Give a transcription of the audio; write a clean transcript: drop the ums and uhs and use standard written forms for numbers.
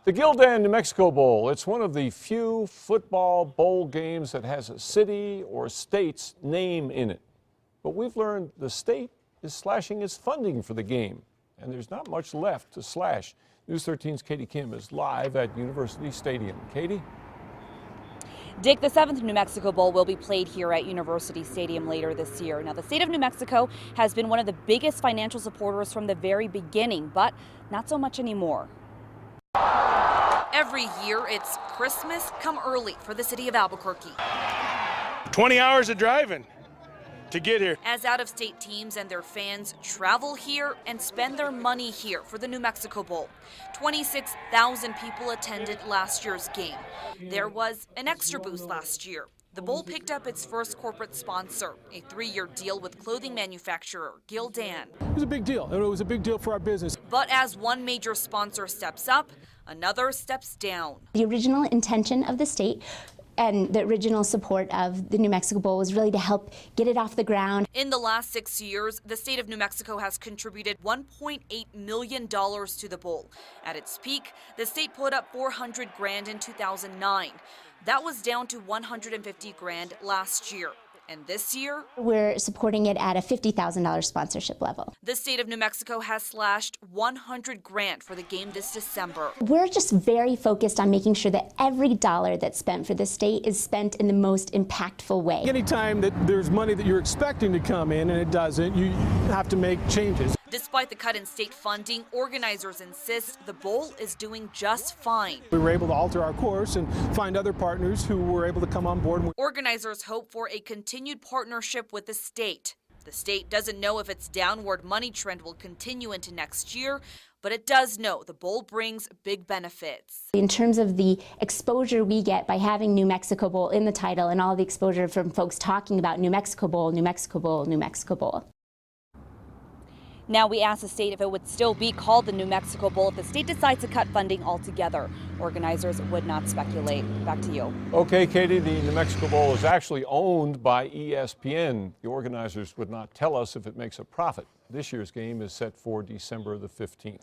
The Gildan, New Mexico Bowl. It's one of the few football bowl games that has a city or state's name in it. But we've learned the state is slashing its funding for the game, and there's not much left to slash. News 13's Katie Kim is live at University Stadium. Katie? Dick, the 7th New Mexico Bowl will be played here at University Stadium later this year. Now, the state of New Mexico has been one of the biggest financial supporters from the very beginning, but not so much anymore. Every year, it's Christmas come early for the city of Albuquerque. 20 hours of driving to get here. As out-of-state teams and their fans travel here and spend their money here for the New Mexico Bowl. 26,000 people attended last year's game. There was an extra boost last year. The bowl picked up its first corporate sponsor, a 3-year deal with clothing manufacturer Gildan. It was a big deal. It was a big deal for our business. But as one major sponsor steps up, another steps down. The original intention of the state and the original support of the New Mexico Bowl was really to help get it off the ground. In the last 6 years, the state of New Mexico has contributed $1.8 million to the bowl. At its peak, the state put up $400 grand in 2009. That was down to $150 grand last year. And this year, we're supporting it at a $50,000 sponsorship level. The state of New Mexico has slashed $100 grand for the game this December. We're just very focused on making sure that every dollar that's spent for the state is spent in the most impactful way. Anytime that there's money that you're expecting to come in and it doesn't, you have to make changes. Despite the cut in state funding, organizers insist the bowl is doing just fine. We were able to alter our course and find other partners who were able to come on board. Organizers hope for a continued partnership with the state. The state doesn't know if its downward money trend will continue into next year, but it does know the bowl brings big benefits. In terms of the exposure we get by having New Mexico Bowl in the title and all the exposure from folks talking about New Mexico Bowl, New Mexico Bowl, New Mexico Bowl. Now we asked the state if it would still be called the New Mexico Bowl if the state decides to cut funding altogether. Organizers would not speculate. Back to you. Okay, Katie, the New Mexico Bowl is actually owned by ESPN. The organizers would not tell us if it makes a profit. This year's game is set for December the 15th.